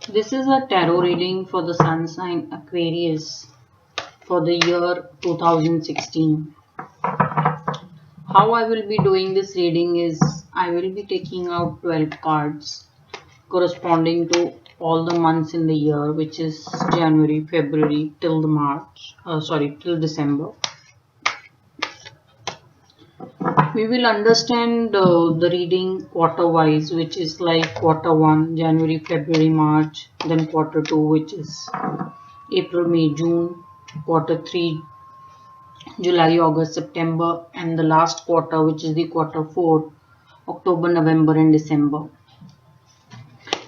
This is a tarot reading for the sun sign Aquarius for the year 2016. How I will be doing this reading is I will be taking out 12 cards corresponding to all the months in the year, which is January, February till the till December. We will understand the reading quarter wise, which is like quarter 1, January, February, March, then quarter 2, which is April, May, June, quarter 3, July, August, September, and the last quarter, which is the quarter 4, October, November, and December.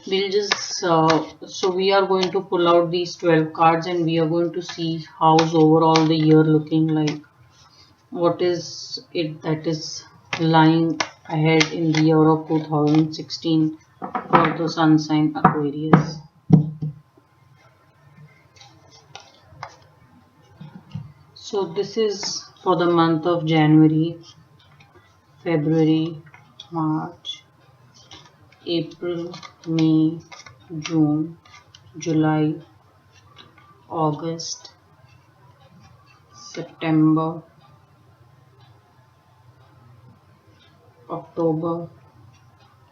We'll just so we are going to pull out these 12 cards and we are going to see how's overall the year looking like. What is it that is lying ahead in the year of 2016 for the sun sign Aquarius. So this is for the month of January, February, March, April, May, June, July, August, September, October,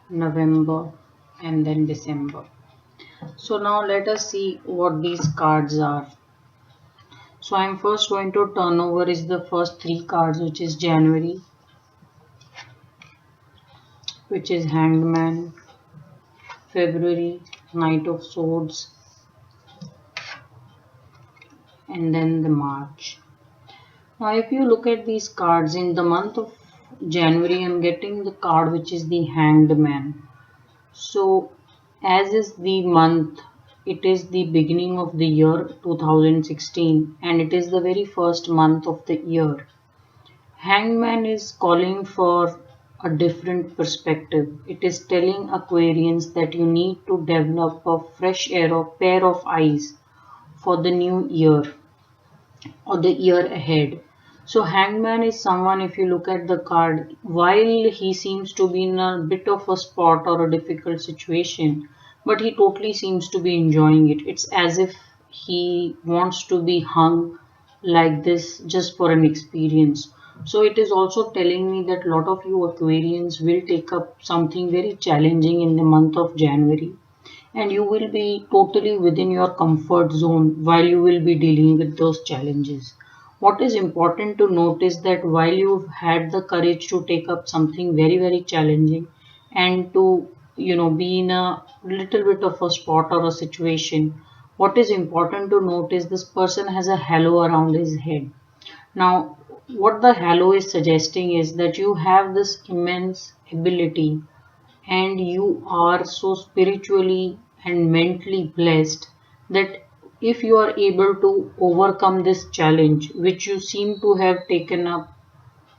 November, and then December. So now let us see what these cards are. So I am first going to turn over is the first 3 cards, which is January, which is Hangman, February, Knight of Swords, and then the March. Now if you look at these cards in the month of January, I am getting the card which is the Hanged Man. So as is the month, it is the beginning of the year 2016 and it is the very first month of the year. Hangman is calling for a different perspective. It is telling Aquarians that you need to develop a fresh pair of eyes for the new year or the year ahead. So Hangman is someone, if you look at the card, while he seems to be in a bit of a spot or a difficult situation, but he totally seems to be enjoying it. It's as if he wants to be hung like this just for an experience. So it is also telling me that a lot of you Aquarians will take up something very challenging in the month of January, and you will be totally within your comfort zone while you will be dealing with those challenges. What is important to note is that while you've had the courage to take up something very challenging and to be in a little bit of a spot or a situation, what is important to note is this person has a halo around his head. Now what the halo is suggesting is that you have this immense ability and you are so spiritually and mentally blessed that if you are able to overcome this challenge which you seem to have taken up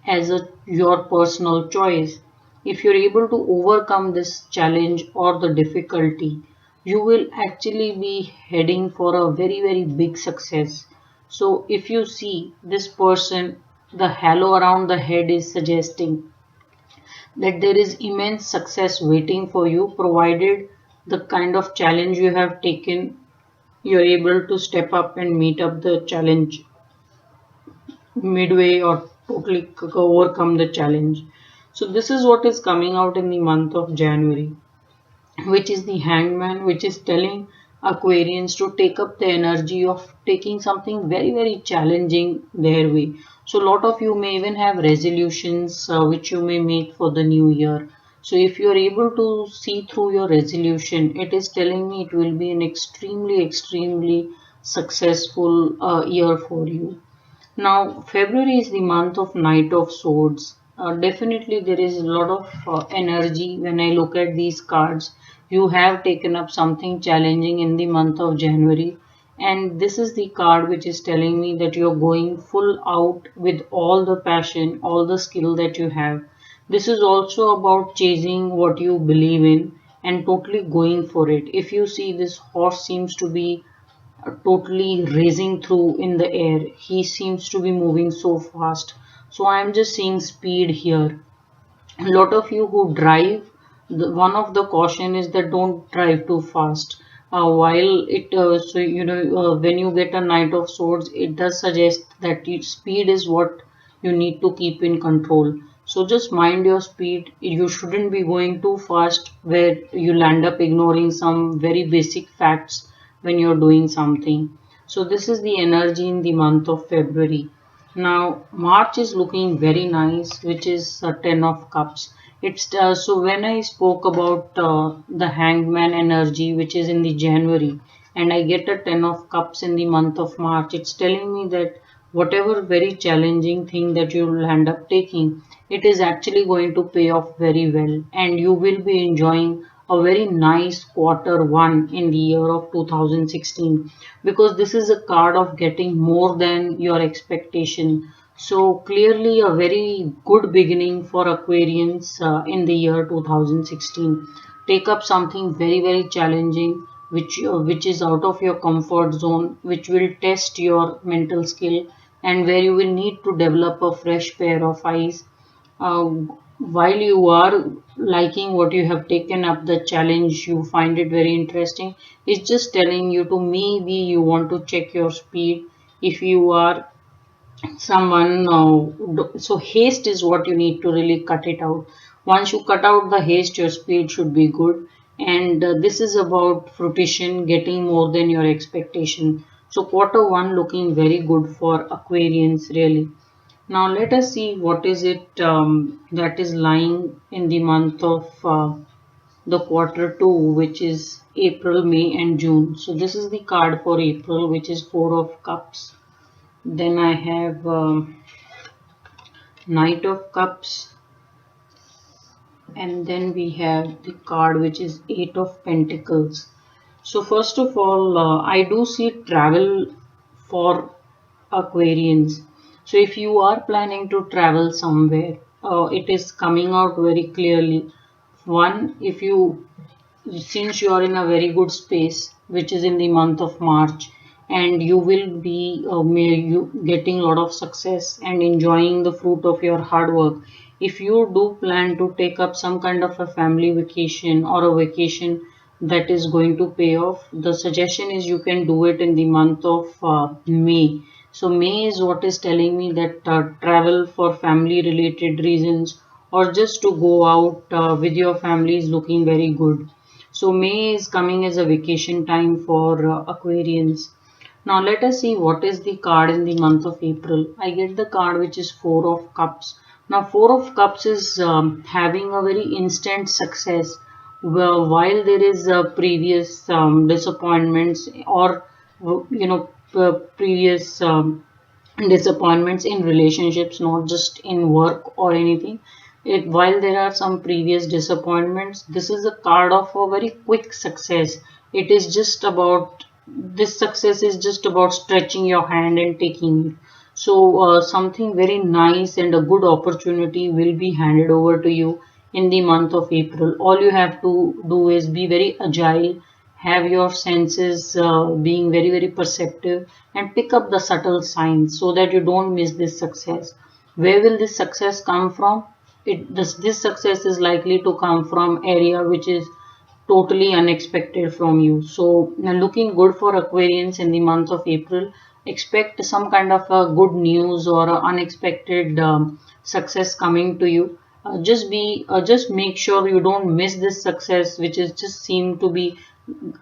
as your personal choice, if you're able to overcome this challenge or the difficulty, you will actually be heading for a very big success. So if you see this person, the halo around the head is suggesting that there is immense success waiting for you, provided the kind of challenge you have taken, you're able to step up and meet up the challenge midway or totally overcome the challenge. So this is what is coming out in the month of January, which is the Hangman, which is telling Aquarians to take up the energy of taking something very challenging their way. So a lot of you may even have resolutions which you may make for the new year. So if you are able to see through your resolution, it is telling me it will be an extremely successful year for you. Now, February is the month of Knight of Swords. Definitely, there is a lot of energy when I look at these cards. You have taken up something challenging in the month of January, and this is the card which is telling me that you're going full out with all the passion, all the skill that you have. This is also about chasing what you believe in and totally going for it. If you see, this horse seems to be totally racing through in the air. He seems to be moving so fast. So I am just seeing speed here. A lot of you who drive, one of the caution is that don't drive too fast. While it so when you get a Knight of Swords, it does suggest that speed is what you need to keep in control. So just mind your speed. You shouldn't be going too fast where you'll end up ignoring some very basic facts when you're doing something. So this is the energy in the month of February. Now March is looking very nice, which is a 10 of cups. It's so when I spoke about the hangman energy, which is in the January, and I get a 10 of cups in the month of March, it's telling me that whatever very challenging thing that you will end up taking, it is actually going to pay off very well, and you will be enjoying a very nice quarter one in the year of 2016, because this is a card of getting more than your expectation. So clearly a very good beginning for Aquarians in the year 2016. Take up something very challenging, which is out of your comfort zone, which will test your mental skill, and where you will need to develop a fresh pair of eyes. uh, while you are liking what you have taken up, the challenge, you find it very interesting. It's just telling you to maybe you want to check your speed. If you are someone so haste is what you need to really cut it out. Once you cut out the haste, your speed should be good. And this is about fruition, getting more than your expectation. So quarter one looking very good for Aquarians, really. Now let us see what is it that is lying in the month of the quarter two, which is April, May and June. So this is the card for April, which is 4 of cups. Then I have Knight of Cups, and then we have the card which is 8 of Pentacles. So first of all, I do see travel for Aquarians. So if you are planning to travel somewhere, it is coming out very clearly. One, if you since you are in a very good space, which is in the month of March, and you will be getting a lot of success and enjoying the fruit of your hard work. If you do plan to take up some kind of a family vacation or a vacation that is going to pay off, the suggestion is you can do it in the month of May. So May is what is telling me that travel for family related reasons or just to go out with your family is looking very good. So May is coming as a vacation time for Aquarians. Now let us see what is the card in the month of April. I get the card which is 4 of Cups. Now 4 of Cups is having a very instant success. Well, while there is previous disappointments or previous disappointments in relationships, not just in work or anything. While there are some previous disappointments, this is a card of a very quick success. It is just about this success is just about stretching your hand and taking it. So something very nice and a good opportunity will be handed over to you in the month of April. All you have to do is be very agile, have your senses being very perceptive, and pick up the subtle signs so that you don't miss this success. Where will this success come from? This success is likely to come from area which is totally unexpected from you. So looking good for Aquarians in the month of April. Expect some kind of a good news or a unexpected success coming to you. Just make sure you don't miss this success, which is just seem to be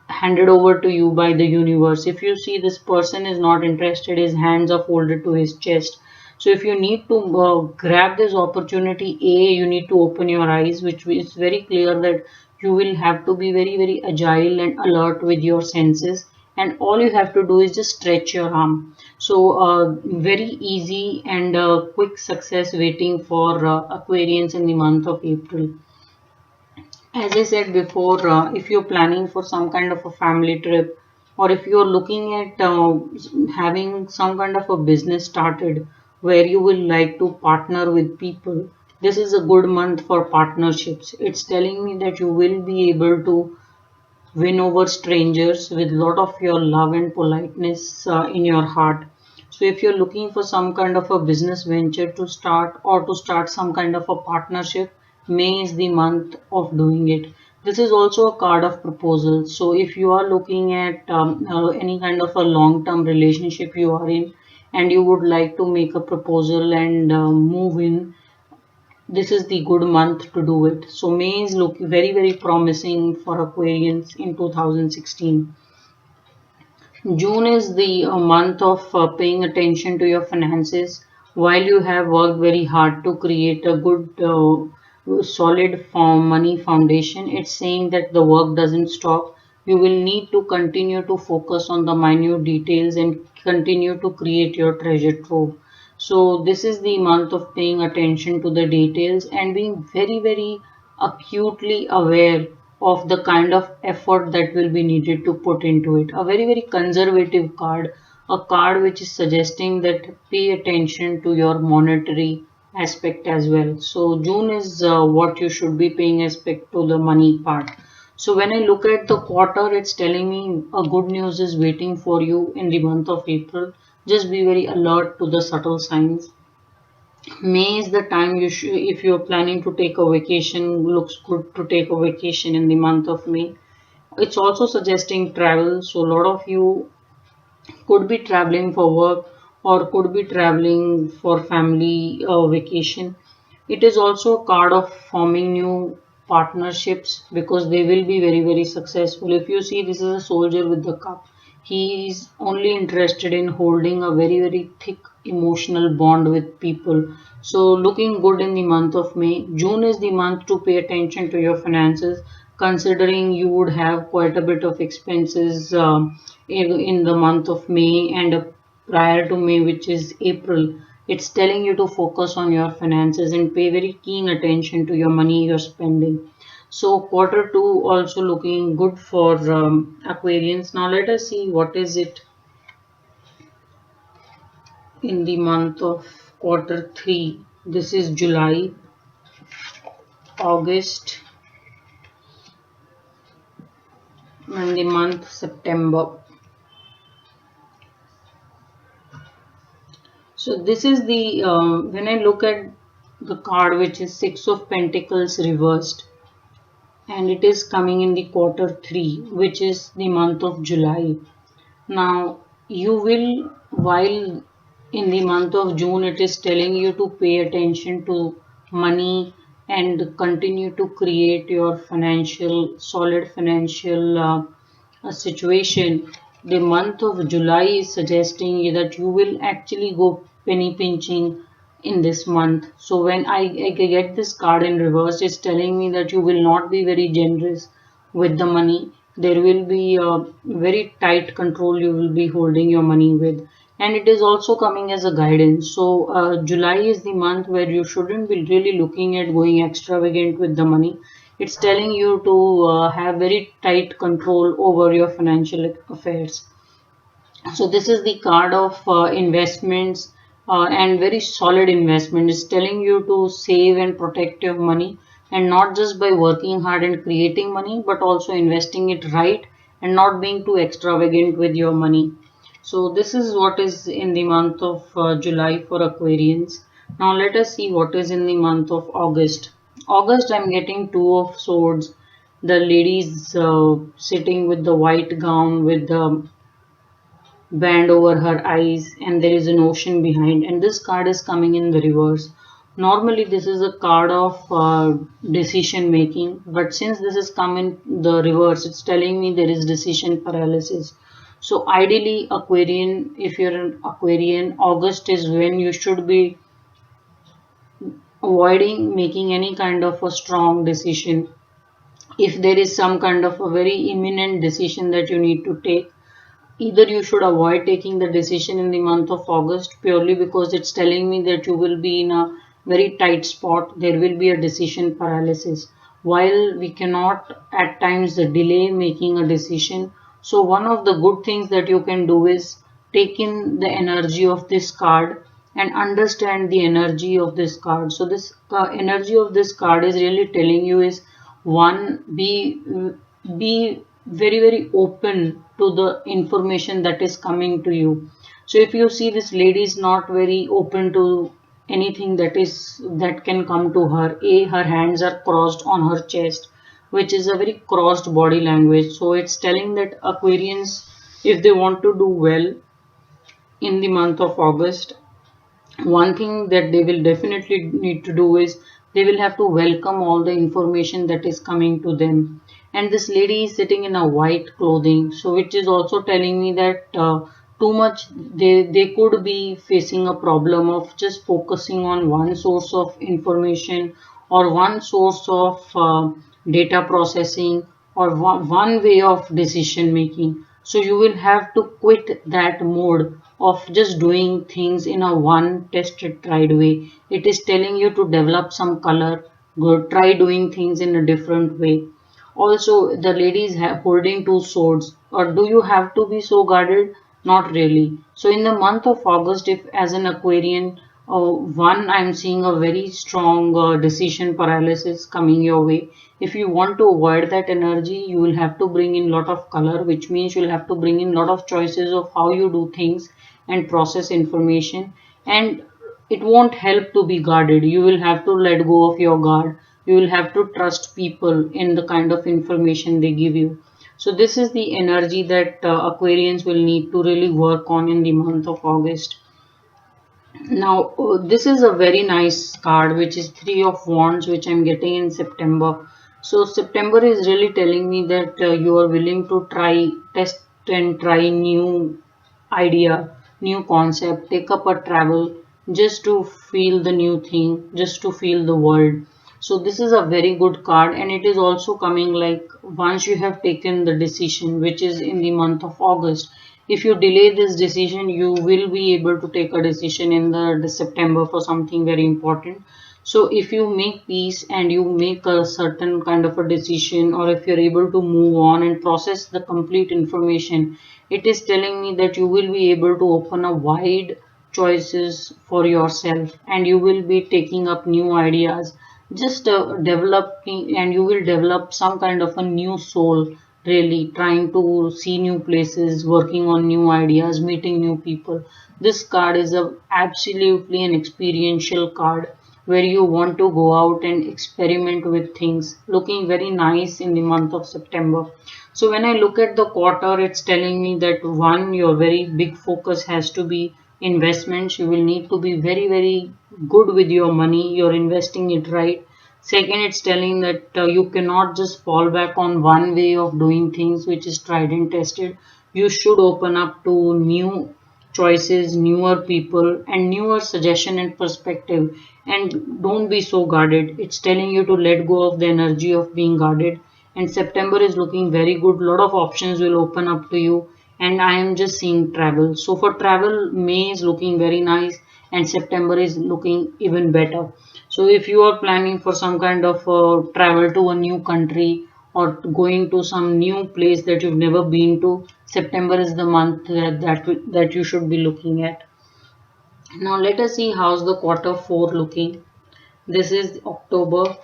handed over to you by the universe. If you see this person is not interested, his hands are folded to his chest. So if you need to grab this opportunity, you need to open your eyes, which is very clear that you will have to be very agile and alert with your senses, and all you have to do is just stretch your arm. So very easy and quick success waiting for Aquarians in the month of April. As I said before, if you're planning for some kind of a family trip, or if you're looking at having some kind of a business started where you will like to partner with people, this is a good month for partnerships. It's telling me that you will be able to win over strangers with a lot of your love and politeness in your heart. So if you're looking for some kind of a business venture to start or to start some kind of a partnership, May is the month of doing it. This is also a card of proposal. So if you are looking at any kind of a long-term relationship you are in, and you would like to make a proposal and move in, this is the good month to do it. So May is looking very promising for Aquarians in 2016. June is the month of paying attention to your finances. While you have worked very hard to create a good, solid money foundation, it's saying that the work doesn't stop. You will need to continue to focus on the minute details and continue to create your treasure trove. So this is the month of paying attention to the details and being very acutely aware of the kind of effort that will be needed to put into it. A very conservative card, a card which is suggesting that pay attention to your monetary aspect as well. So June is what you should be paying aspect to the money part. So when I look at the quarter, it's telling me a good news is waiting for you in the month of April. Just be very alert to the subtle signs. May is the time you should, if you're planning to take a vacation, looks good to take a vacation in the month of May. It's also suggesting travel, so a lot of you could be traveling for work or could be traveling for family vacation. It is also a card of forming new partnerships because they will be very successful. If you see, this is a soldier with the cup. He is only interested in holding a very thick emotional bond with people. So looking good in the month of May. June is the month to pay attention to your finances, considering you would have quite a bit of expenses in the month of May and prior to May, which is April. It's telling you to focus on your finances and pay very keen attention to your money you're spending. So quarter two also looking good for Aquarians. Now let us see what is it in the month of quarter three. This is July, August, and the month September. So this is the when I look at the card, which is Six of Pentacles reversed, and it is coming in the quarter three, which is the month of July. Now you will, while in the month of June it is telling you to pay attention to money and continue to create your solid financial situation. The month of July is suggesting that you will actually go penny pinching in this month. So when I get this card in reverse, it's telling me that you will not be very generous with the money. There will be a very tight control you will be holding your money with. And it is also coming as a guidance. So July is the month where you shouldn't be really looking at going extravagant with the money. It's telling you to have very tight control over your financial affairs. So this is the card of investments and very solid investment. It's telling you to save and protect your money, and not just by working hard and creating money, but also investing it right and not being too extravagant with your money. So this is what is in the month of July for Aquarians. Now let us see what is in the month of August. August, I'm getting Two of Swords. The ladies sitting with the white gown with the band over her eyes, and there is an ocean behind, and this card is coming in the reverse. Normally this is a card of decision making, but since this is come in the reverse, it's telling me there is decision paralysis. So ideally, Aquarian, if you're an Aquarian, August is when you should be avoiding making any kind of a strong decision. If there is some kind of a very imminent decision that you need to take, either you should avoid taking the decision in the month of August, purely because it's telling me that you will be in a very tight spot. There will be a decision paralysis. While we cannot at times delay making a decision, so one of the good things that you can do is take in the energy of this card and understand the energy of this card. So this energy of this card is really telling you is, one, be very open to the information that is coming to you. So if you see, this lady is not very open to anything that can come to her. Her hands are crossed on her chest. which is a very crossed body language. So it's telling that Aquarians, if they want to do well in the month of August, one thing that they will definitely need to do is they will have to welcome all the information that is coming to them. And this lady is sitting in a white clothing, so which is also telling me that too much they could be facing a problem of just focusing on one source of information or one source of data processing or one way of decision making. So you will have to quit that mode of just doing things in a one tested tried way. It is telling you to develop some color, go try doing things in a different way. Also, the lady is holding two swords. Or do you have to be so guarded? Not really. So, in the month of August, if as an Aquarian, one, I'm seeing a very strong decision paralysis coming your way. If you want to avoid that energy, you will have to bring in lot of color, which means you'll have to bring in lot of choices of how you do things and process information. And it won't help to be guarded. You will have to let go of your guard. You will have to trust people in the kind of information they give you. So this is the energy that Aquarians will need to really work on in the month of August. Now, this is a very nice card, which is Three of Wands, which I'm getting in September. So September is really telling me that you are willing to try, test and try new idea, new concept, take up a travel just to feel the new thing, just to feel the world. So this is a very good card, and it is also coming like once you have taken the decision, which is in the month of August. If you delay this decision, you will be able to take a decision in the September for something very important. So if you make peace and you make a certain kind of a decision, or if you're able to move on and process the complete information, it is telling me that you will be able to open a wide choices for yourself, and you will be taking up new ideas, just developing, and you will develop some kind of a new soul, really trying to see new places, working on new ideas, meeting new people. This card is a absolutely an experiential card where you want to go out and experiment with things, looking very nice in the month of September. So when I look at the quarter, it's telling me that one, your very big focus has to be investments. You will need to be very good with your money. You're investing it right. Second, it's telling that you cannot just fall back on one way of doing things which is tried and tested. You should open up to new choices, newer people, and newer suggestion and perspective. And don't be so guarded. It's telling you to let go of the energy of being guarded. And September is looking very good. A lot of options will open up to you. And I am just seeing travel. So for travel, May is looking very nice, and September is looking even better. So if you are planning for some kind of travel to a new country or going to some new place that you've never been to, September is the month that you should be looking at. Now let us see how's the quarter 4 looking. This is October,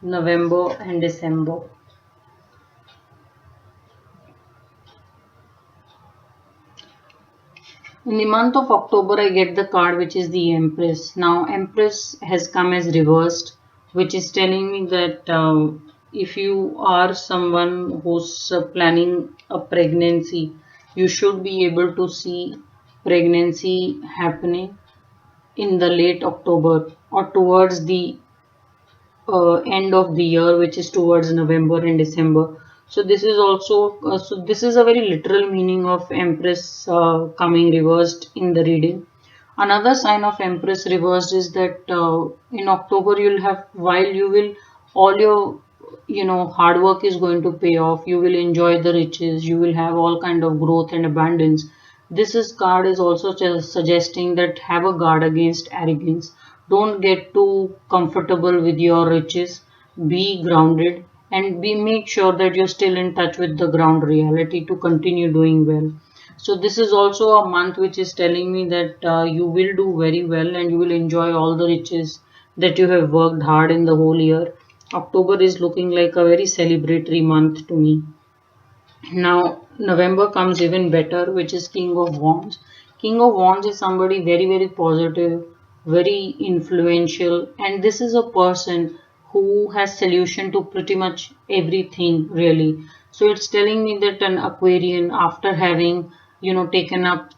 November and December. In the month of October, I get the card which is the Empress. Now, Empress has come as reversed, which is telling me that if you are someone who's planning a pregnancy, you should be able to see pregnancy happening in the late October or towards the end of the year, which is towards November and December. So this is also so this is a very literal meaning of Empress coming reversed in the reading. Another sign of Empress reversed is that in October you'll have, while you will, all your hard work is going to pay off. You will enjoy the riches. You will have all kind of growth and abundance. This is card is also suggesting that have a guard against arrogance. Don't get too comfortable with your riches. Be grounded and make sure that you're still in touch with the ground reality to continue doing well. So this is also a month which is telling me that you will do very well and you will enjoy all the riches that you have worked hard in the whole year. October is looking like a very celebratory month to me. Now November comes even better, which is King of Wands. King of Wands is somebody very positive, very influential, and this is a person who has solution to pretty much everything really. So it's telling me that an Aquarian, after having taken up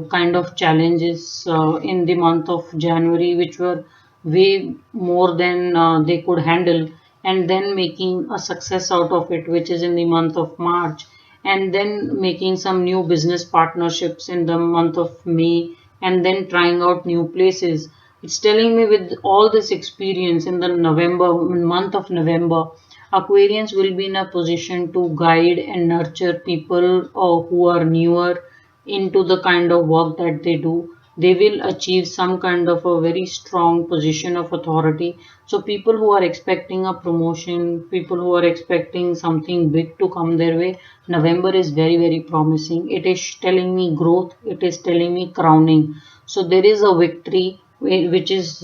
kind of challenges in the month of January, which were way more than they could handle, and then making a success out of it, which is in the month of March, and then making some new business partnerships in the month of May, and then trying out new places. It's telling me with all this experience in the month of November, Aquarians will be in a position to guide and nurture people who are newer into the kind of work that they do. They will achieve some kind of a very strong position of authority. So people who are expecting a promotion, people who are expecting something big to come their way, November is very, very promising. It is telling me growth. It is telling me crowning. So there is a victory which is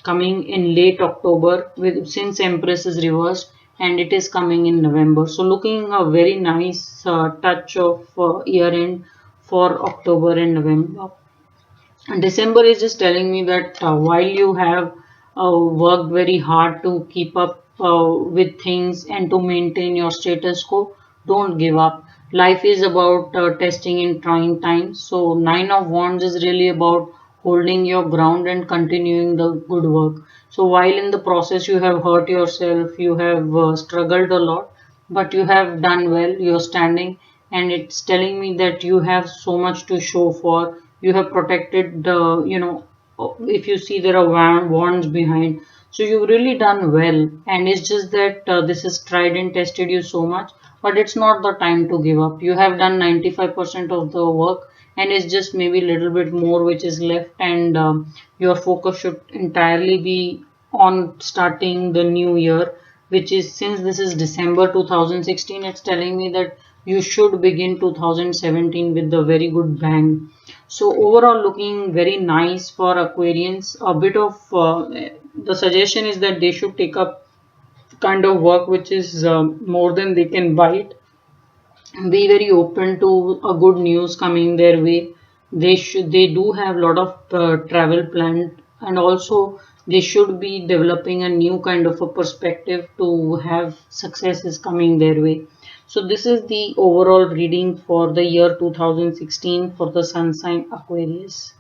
coming in late October since Empress is reversed, and it is coming in November. So looking a very nice touch of year end for October and November. And December is just telling me that while you have worked very hard to keep up with things and to maintain your status quo, don't give up. Life is about testing and trying times. So, Nine of Wands is really about holding your ground and continuing the good work. So, while in the process you have hurt yourself, you have struggled a lot, but you have done well, you're standing, and it's telling me that you have so much to show for. You have protected the, if you see there are wands behind, so you've really done well, and it's just that this has tried and tested you so much, but it's not the time to give up. You have done 95% of the work, and it's just maybe a little bit more which is left, and your focus should entirely be on starting the new year, which is, since this is December 2016, it's telling me that you should begin 2017 with a very good bang. So overall looking very nice for Aquarians. A bit of the suggestion is that they should take up kind of work which is more than they can bite. Be very open to a good news coming their way. They do have a lot of travel planned, and also they should be developing a new kind of a perspective to have successes coming their way. So this is the overall reading for the year 2016 for the sun sign Aquarius.